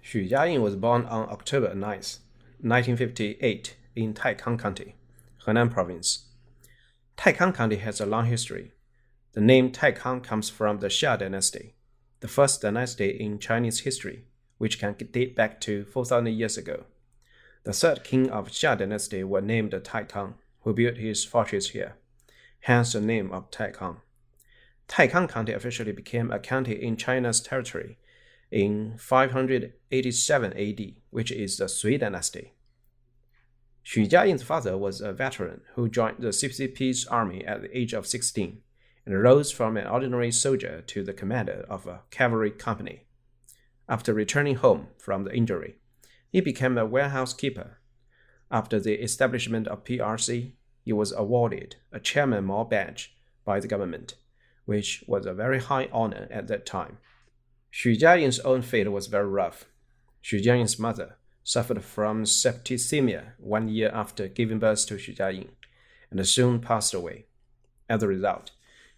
XuJiayin was born on October 9, 1958 in Taikang County, Henan Province. Taikang County has a long history. The name Taikang comes from the Xia dynasty, the first dynasty in Chinese history, which can date back to 4,000 years ago. The third king of Xia dynasty was named Taikang, who built his fortress here, hence the name of Taikang. Taikang County officially became a county in China's territory in 587 AD, which is the Sui dynasty. XuJiayin's father was a veteran who joined the CCP's army at the age of 16 and rose from an ordinary soldier to the commander of a cavalry company. After returning home from the injury, he became a warehouse keeper. After the establishment of PRC, he was awarded a Chairman Mao badge by the government, which was a very high honor at that time. XuJiayin's own fate was very rough. XuJiayin's mother suffered from septicemia 1 year after giving birth to XuJiayin and soon passed away. As a result,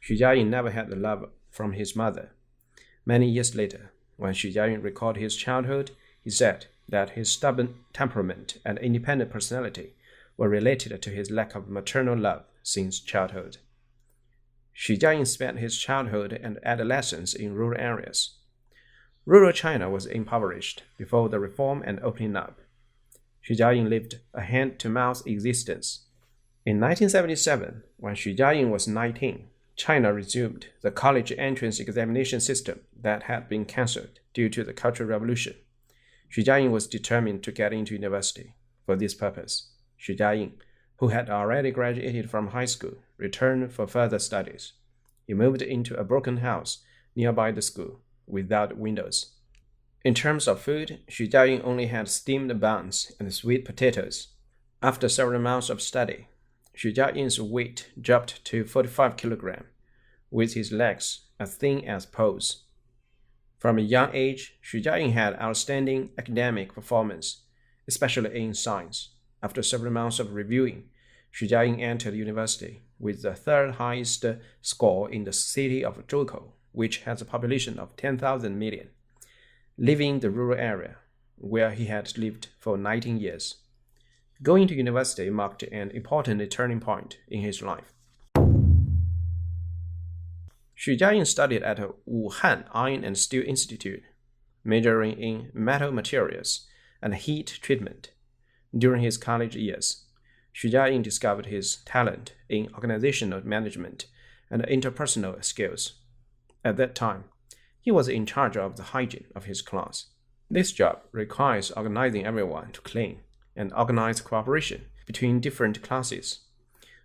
XuJiayin never had the love from his mother. Many years later, when XuJiayin recalled his childhood, he said that his stubborn temperament and independent personality were related to his lack of maternal love since childhood. XuJiayin spent his childhood and adolescence in rural areas. Rural China was impoverished before the reform and opening up. XuJiayin lived a hand-to-mouth existence. In 1977, when XuJiayin was 19, China resumed the college entrance examination system that had been cancelled due to the Cultural Revolution. XuJiayin was determined to get into university. For this purpose, XuJiayin, who had already graduated from high school, returned for further studies. He moved into a broken house nearby the school, without windows. In terms of food, XuJiayin only had steamed buns and sweet potatoes. After several months of study, XuJiayin's weight dropped to 45 kilograms, with his legs as thin as poles. From a young age, XuJiayin had outstanding academic performance, especially in science. After several months of reviewing, XuJiayin entered university with the third highest score in the city of Zhoukou, which has a population of 10,000 million, living in the rural area, where he had lived for 19 years. Going to university marked an important turning point in his life. XuJiayin studied at Wuhan Iron and Steel Institute, majoring in metal materials and heat treatment. During his college years, XuJiayin discovered his talent in organizational management and interpersonal skills. At that time, he was in charge of the hygiene of his class. This job requires organizing everyone to clean and organize cooperation between different classes,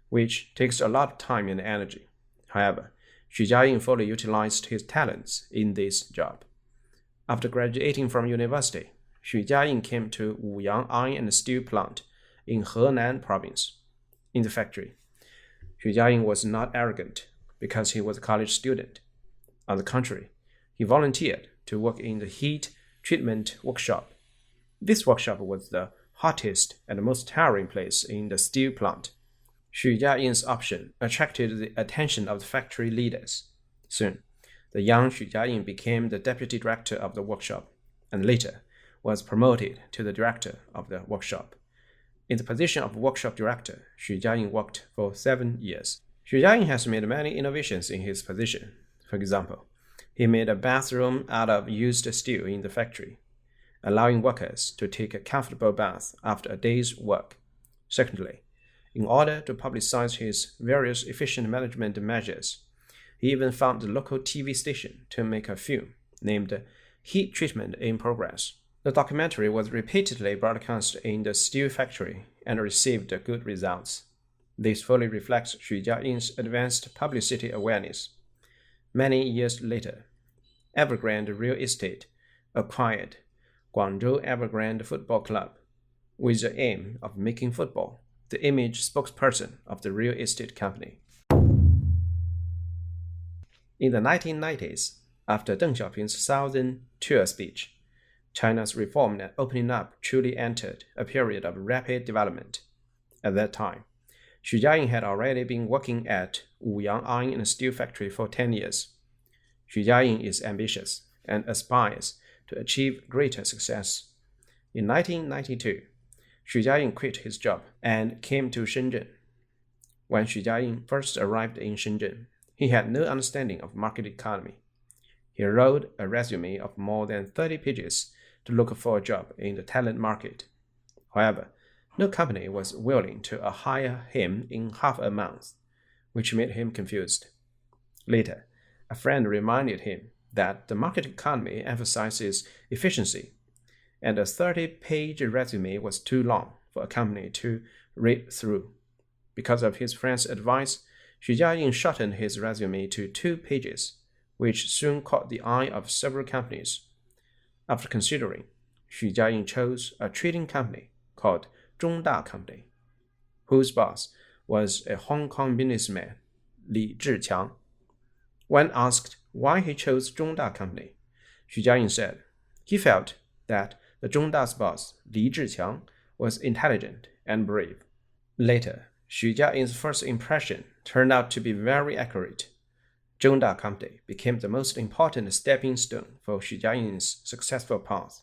which takes a lot of time and energy. However, XuJiayin fully utilized his talents in this job. After graduating from university, XuJiayin came to Wuyang Iron and Steel Plant in Henan Province. In the factory, XuJiayin was not arrogant because he was a college student. On the contrary, he volunteered to work in the heat treatment workshop. This workshop was the hottest and most tiring place in the steel plant. XuJiayin's option attracted the attention of the factory leaders. Soon, the young XuJiayin became the deputy director of the workshop, and later was promoted to the director of the workshop. In the position of workshop director, XuJiayin worked for 7 years. XuJiayin has made many innovations in his position. For example, he made a bathroom out of used steel in the factory, allowing workers to take a comfortable bath after a day's work. Secondly, in order to publicize his various efficient management measures, he even found the local TV station to make a film named Heat Treatment in Progress. The documentary was repeatedly broadcast in the steel factory and received good results. This fully reflects XuJiayin's advanced publicity awareness. Many years later, EverGrande Real Estate acquired Guangzhou EverGrande Football Club with the aim of making football the image spokesperson of the real estate company. In the 1990s, after Deng Xiaoping's Southern Tour speech, China's reform and opening up truly entered a period of rapid development. At that time, XuJiayin had already been working at Wuyang Iron and Steel Factory for 10 years. XuJiayin is ambitious and aspires to achieve greater success. In 1992, XuJiayin quit his job and came to Shenzhen. When XuJiayin first arrived in Shenzhen, he had no understanding of market economy. He wrote a resume of more than 30 pages to look for a job in the talent market. However, no company was willing to hire him in half a month, which made him confused. Later, a friend reminded him that the market economy emphasizes efficiency, and a 30-page resume was too long for a company to read through. Because of his friend's advice, XuJiayin shortened his resume to 2 pages, which soon caught the eye of several companies. After considering, XuJiayin chose a trading company called XuJiayin's Company, whose boss was a Hong Kong businessman, Li Zhiqiang. When asked why he chose XuJiayin's Company, XuJiayin said he felt that the XuJiayin's boss, Li Zhiqiang, was intelligent and brave. Later, XuJiayin's first impression turned out to be very accurate. XuJiayin's Company became the most important stepping stone for XuJiayin's successful path.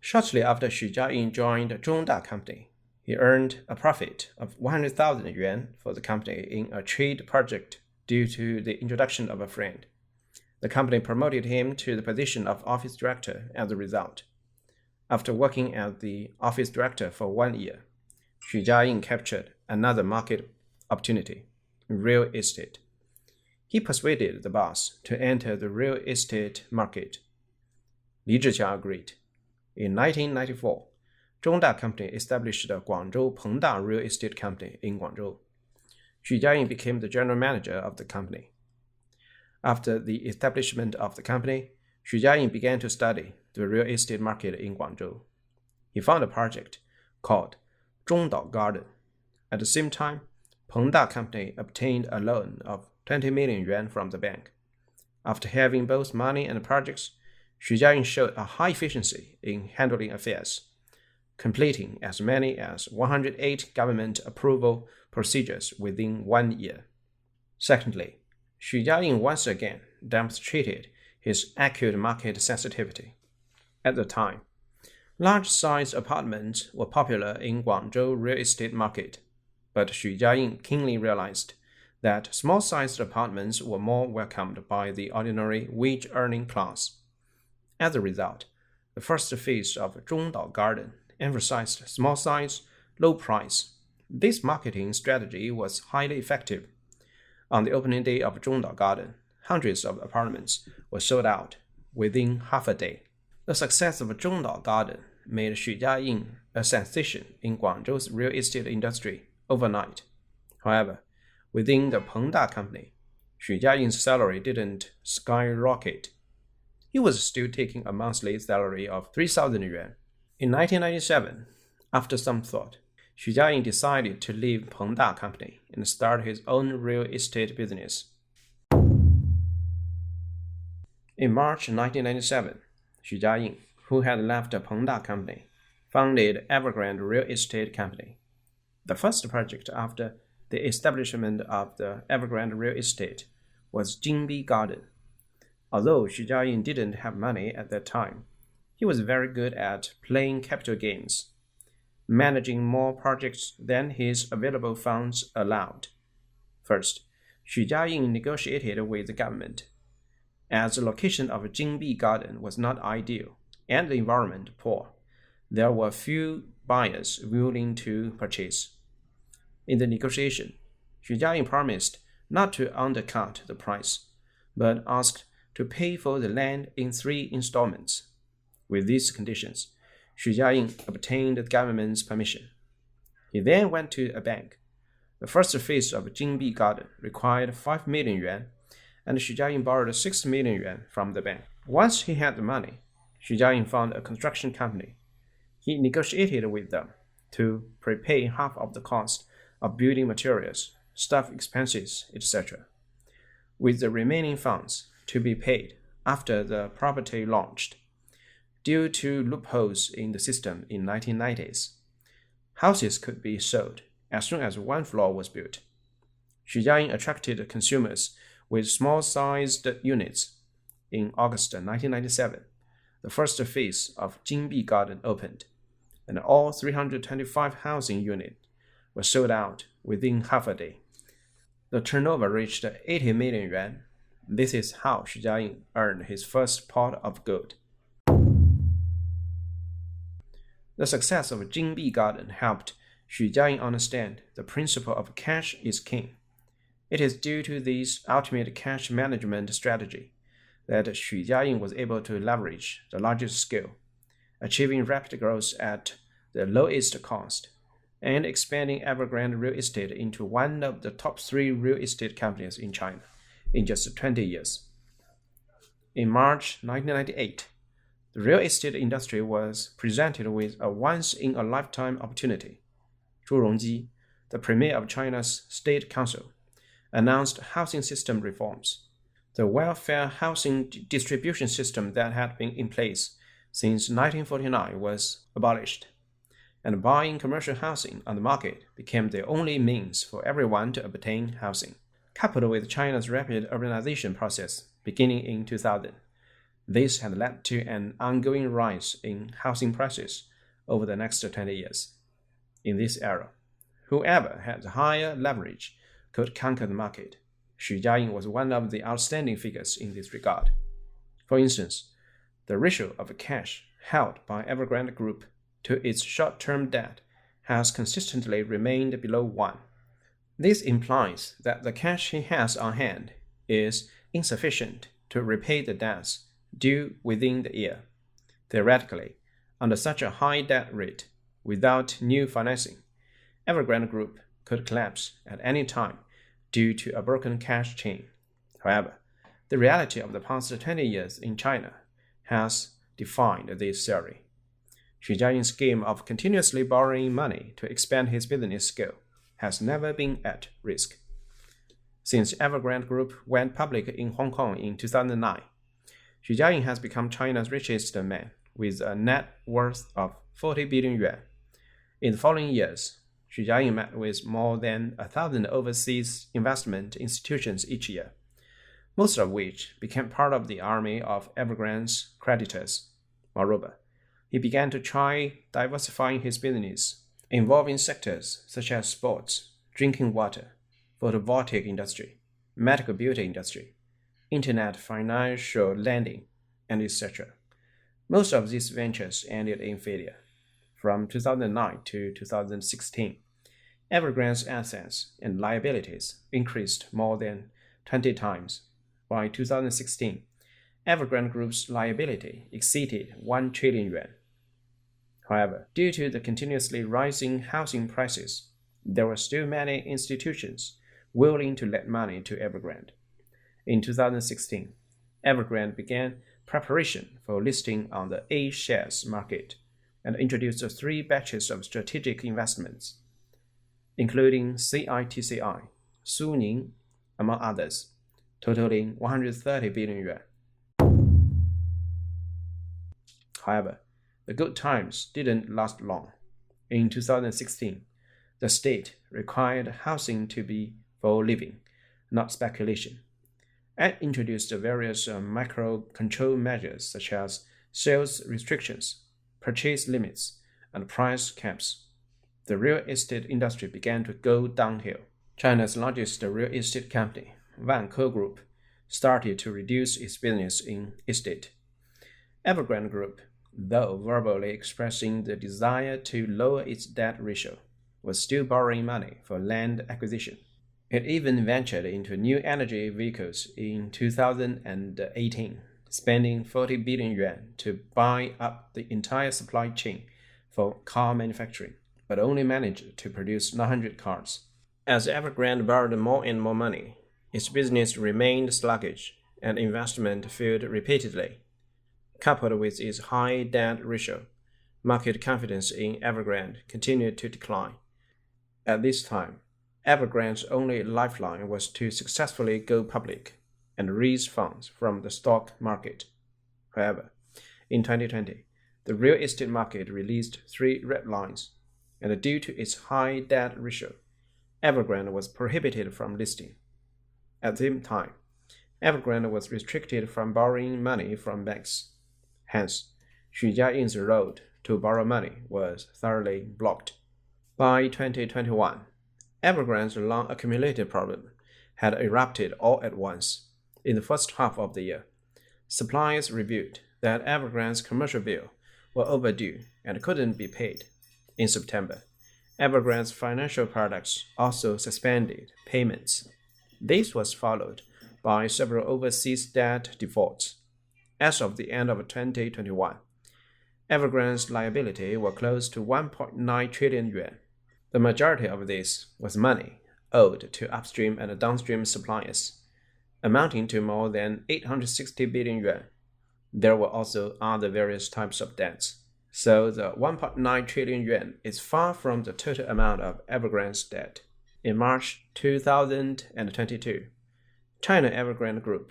Shortly after XuJiayin joined XuJiayin's Company, he earned a profit of 100,000 yuan for the company in a trade project due to the introduction of a friend. The company promoted him to the position of office director as a result. After working as the office director for 1 year, XuJiayin captured another market opportunity, real estate. He persuaded the boss to enter the real estate market. Li Zhiqiang agreed. In 1994, XuJiayin's Company established the Guangzhou Pengda Real Estate Company in Guangzhou. XuJiayin became the general manager of the company. After the establishment of the company, XuJiayin began to study the real estate market in Guangzhou. He found a project called EverGrande. At the same time, Pengda Company obtained a loan of 20 million yuan from the bank. After having both money and projects, XuJiayin showed a high efficiency in handling affairs, completing as many as 108 government approval procedures within 1 year. Secondly, XuJiayin once again demonstrated his acute market sensitivity. At the time, large-sized apartments were popular in Guangzhou real estate market, but XuJiayin keenly realized that small-sized apartments were more welcomed by the ordinary wage-earning class. As a result, the first phase of EverGrande emphasized small size, low price. This marketing strategy was highly effective. On the opening day of EverGrande, hundreds of apartments were sold out within half a day. The success of EverGrande made XuJiayin a sensation in Guangzhou's real estate industry overnight. However, within the Pengda Company, XuJiayin's salary didn't skyrocket. He was still taking a monthly salary of 3,000 yuan. In 1997, after some thought, XuJiayin decided to leave Pengda Company and start his own real estate business. In March 1997, XuJiayin, who had left the Pengda Company, founded EverGrande Real Estate Company. The first project after the establishment of the EverGrande Real Estate was Jingbi Garden. Although XuJiayin didn't have money at that time, he was very good at playing capital games, managing more projects than his available funds allowed. First, XuJiayin negotiated with the government. As the location of Jingbi Garden was not ideal and the environment poor, there were few buyers willing to purchase. In the negotiation, XuJiayin promised not to undercut the price, but asked to pay for the land in 3 installments. With these conditions, XuJiayin obtained the government's permission. He then went to a bank. The first phase of Jingbi Garden required 5 million yuan, and XuJiayin borrowed 6 million yuan from the bank. Once he had the money, XuJiayin found a construction company. He negotiated with them to prepay half of the cost of building materials, staff expenses, etc., with the remaining funds to be paid after the property launched. Due to loopholes in the system in 1990s, houses could be sold as soon as 1 floor was built. XuJiayin attracted consumers with small-sized units. In August 1997, the first phase of Jinbi Garden opened, and all 325 housing units were sold out within half a day. The turnover reached 80 million yuan. This is how XuJiayin earned his first pot of gold. The success of Jinbi Garden helped XuJiayin understand the principle of cash is king. It is due to this ultimate cash management strategy that XuJiayin was able to leverage the largest scale, achieving rapid growth at the lowest cost, and expanding EverGrande Real Estate into one of the top 3 real estate companies in China in just 20 years. In March 1998, the real estate industry was presented with a once-in-a-lifetime opportunity. Zhu Rongji, the premier of China's State Council, announced housing system reforms. The welfare housing distribution system that had been in place since 1949 was abolished, and buying commercial housing on the market became the only means for everyone to obtain housing. Coupled with China's rapid urbanization process beginning in 2000, this had led to an ongoing rise in housing prices over the next 20 years. In this era, whoever had higher leverage could conquer the market. XuJiayin was one of the outstanding figures in this regard. For instance, the ratio of cash held by EverGrande Group to its short-term debt has consistently remained below 1. This implies that the cash he has on hand is insufficient to repay the debts due within the year. Theoretically, under such a high debt rate, without new financing, EverGrande Group could collapse at any time due to a broken cash chain. However, the reality of the past 20 years in China has defined this theory. XuJiayin's scheme of continuously borrowing money to expand his business scale has never been at risk. Since EverGrande Group went public in Hong Kong in 2009, XuJiayin has become China's richest man with a net worth of 40 billion yuan. In the following years, XuJiayin met with more than 1,000 overseas investment institutions each year, most of which became part of the army of EverGrande's creditors. Moreover, he began to try diversifying his business, involving sectors such as sports, drinking water, photovoltaic industry, medical beauty industry, internet financial lending, and etc. Most of these ventures ended in failure. From 2009 to 2016, EverGrande's assets and liabilities increased more than 20 times. By 2016, EverGrande Group's liability exceeded 1 trillion yuan. However, due to the continuously rising housing prices, there were still many institutions willing to lend money to EverGrande. In 2016, EverGrande began preparation for listing on the A-shares market and introduced 3 batches of strategic investments, including CITCI, Suning, among others, totaling 130 billion yuan. However, the good times didn't last long. In 2016, the state required housing to be for living, not speculation, and introduced various micro-control measures such as sales restrictions, purchase limits, and price caps. The real estate industry began to go downhill. China's largest real estate company, Vanke Group, started to reduce its business in estate. EverGrande Group, though verbally expressing the desire to lower its debt ratio, was still borrowing money for land acquisition. It even ventured into new energy vehicles in 2018, spending 40 billion yuan to buy up the entire supply chain for car manufacturing, but only managed to produce 900 cars. As EverGrande borrowed more and more money, its business remained sluggish and investment failed repeatedly. Coupled with its high debt ratio, market confidence in EverGrande continued to decline. At this time, EverGrande's only lifeline was to successfully go public and raise funds from the stock market. However, in 2020, the real estate market released 3 red lines, and due to its high debt ratio, EverGrande was prohibited from listing. At the same time, EverGrande was restricted from borrowing money from banks. Hence, XuJiayin's road to borrow money was thoroughly blocked. By 2021, EverGrande's long-accumulated problem had erupted all at once. In the first half of the year, suppliers revealed that EverGrande's commercial bill were overdue and couldn't be paid. In September, EverGrande's financial products also suspended payments. This was followed by several overseas debt defaults. As of the end of 2021, EverGrande's liability were close to 1.9 trillion yuan. The majority of this was money owed to upstream and downstream suppliers, amounting to more than 860 billion yuan. There were also other various types of debts. So the 1.9 trillion yuan is far from the total amount of EverGrande's debt. In March 2022, China Evergrande Group,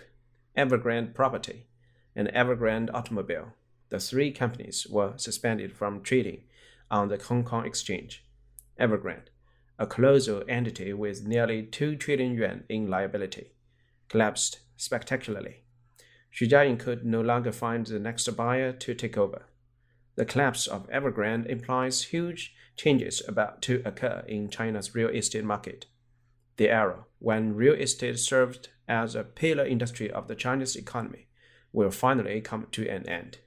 Evergrande Property, and Evergrande Automobile, the three companies were suspended from trading on the Hong Kong Exchange. Evergrande, a colossal entity with nearly 2 trillion yuan in liability, collapsed spectacularly. XuJiayin could no longer find the next buyer to take over. The collapse of EverGrande implies huge changes about to occur in China's real estate market. The era when real estate served as a pillar industry of the Chinese economy will finally come to an end.